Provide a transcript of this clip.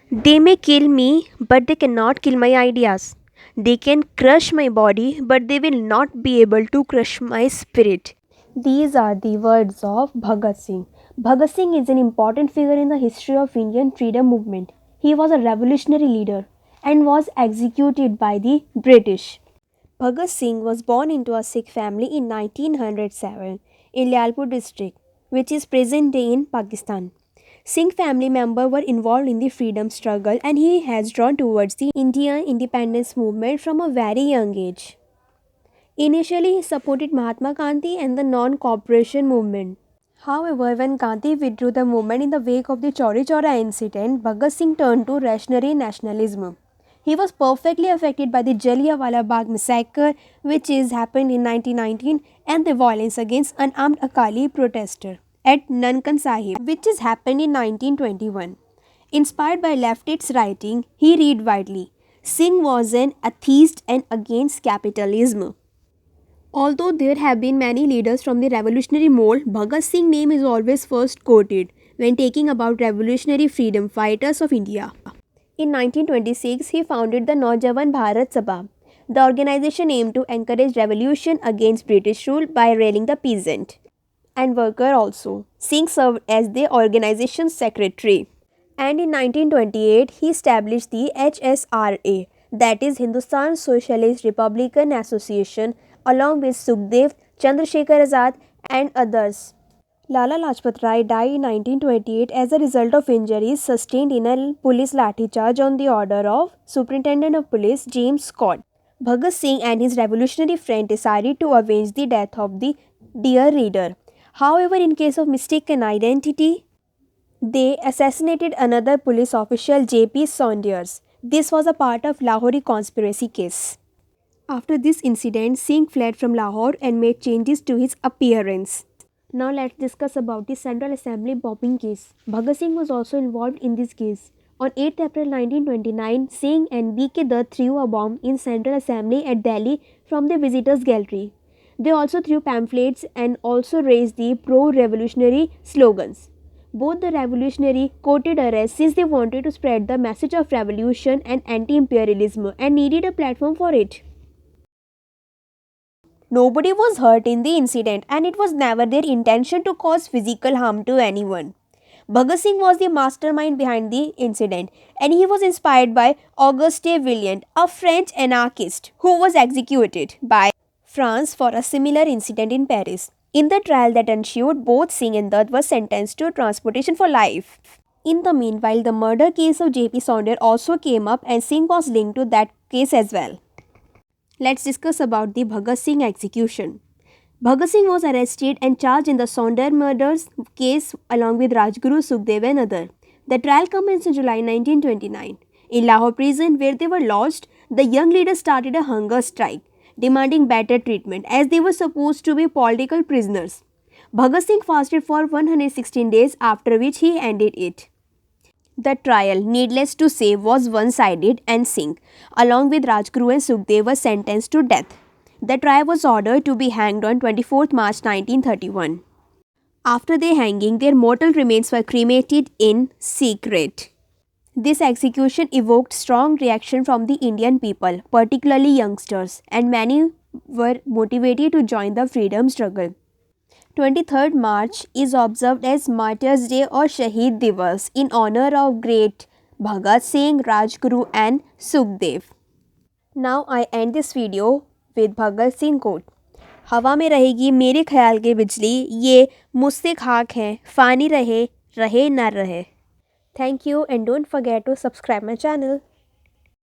They may kill me, but they cannot kill my ideas. They can crush my body, but they will not be able to crush my spirit. These are the words of Bhagat Singh. Bhagat Singh is an important figure in the history of Indian freedom movement. He was a revolutionary leader and was executed by the British. Bhagat Singh was born into a Sikh family in 1907 in Lyalpur district, which is present day in Pakistan. Singh family members were involved in the freedom struggle and he has drawn towards the Indian independence movement from a very young age. Initially, he supported Mahatma Gandhi and the non-cooperation movement. However, when Gandhi withdrew the movement in the wake of the Chauri Chaura incident, Bhagat Singh turned to reactionary nationalism. He was perfectly affected by the Jallianwala Bagh massacre, which is happened in 1919, and the violence against unarmed Akali protester at Nankan Sahib, which is happened in 1921. Inspired by leftist writing, he read widely. Singh was an atheist and against capitalism. Although there have been many leaders from the revolutionary mold, Bhagat Singh's name is always first quoted when talking about revolutionary freedom fighters of India. In 1926, he founded the Naujawan Bharat Sabha. The organization aimed to encourage revolution against British rule by rallying the peasant and worker also. Singh served as the organization's secretary. And in 1928, he established the HSRA, that is Hindustan Socialist Republican Association, along with Sukhdev, Chandrasekhar Azad, and others. Lala Lajpat Rai died in 1928 as a result of injuries sustained in a police lathicharge on the order of Superintendent of Police James Scott. Bhagat Singh and his revolutionary friend decided to avenge the death of the dear reader. However, in case of mistaken identity, they assassinated another police official, J.P. Saunders. This was a part of Lahori conspiracy case. After this incident, Singh fled from Lahore and made changes to his appearance. Now let's discuss about the Central Assembly bombing case. Bhagat Singh was also involved in this case. On 8th April 1929, Singh and B.K. Dutt threw a bomb in Central Assembly at Delhi from the visitors' gallery. They also threw pamphlets and also raised the pro-revolutionary slogans. Both the revolutionary quoted arrest since they wanted to spread the message of revolution and anti-imperialism and needed a platform for it. Nobody was hurt in the incident and it was never their intention to cause physical harm to anyone. Bhagat Singh was the mastermind behind the incident and he was inspired by Auguste Villiers, a French anarchist who was executed by France for a similar incident in Paris. In the trial that ensued, both Singh and Dutt were sentenced to transportation for life. In the meanwhile, the murder case of J.P. Saunders also came up and Singh was linked to that case as well. Let's discuss about the Bhagat Singh execution. Bhagat Singh was arrested and charged in the Saunders murders case along with Rajguru, Sukhdev and others. The trial commenced in July 1929. In Lahore prison where they were lodged, the young leaders started a hunger strike, demanding better treatment as they were supposed to be political prisoners. Bhagat Singh fasted for 116 days after which he ended it. The trial, needless to say, was one-sided and Singh, along with Rajguru and Sukhdev, were sentenced to death. The trial was ordered to be hanged on 24th March 1931. After their hanging, their mortal remains were cremated in secret. This execution evoked strong reaction from the Indian people, particularly youngsters, and many were motivated to join the freedom struggle. 23rd March is observed as Martyrs' Day or Shaheed Divas in honor of great Bhagat Singh, Rajguru and Sukhdev. Now I end this video with Bhagat Singh quote. हवा में रहेगी मेरे ख्याल की बिजली, ये मुझसे खाक है, फानी रहे, रहे ना रहे. Thank you and don't forget to subscribe my channel.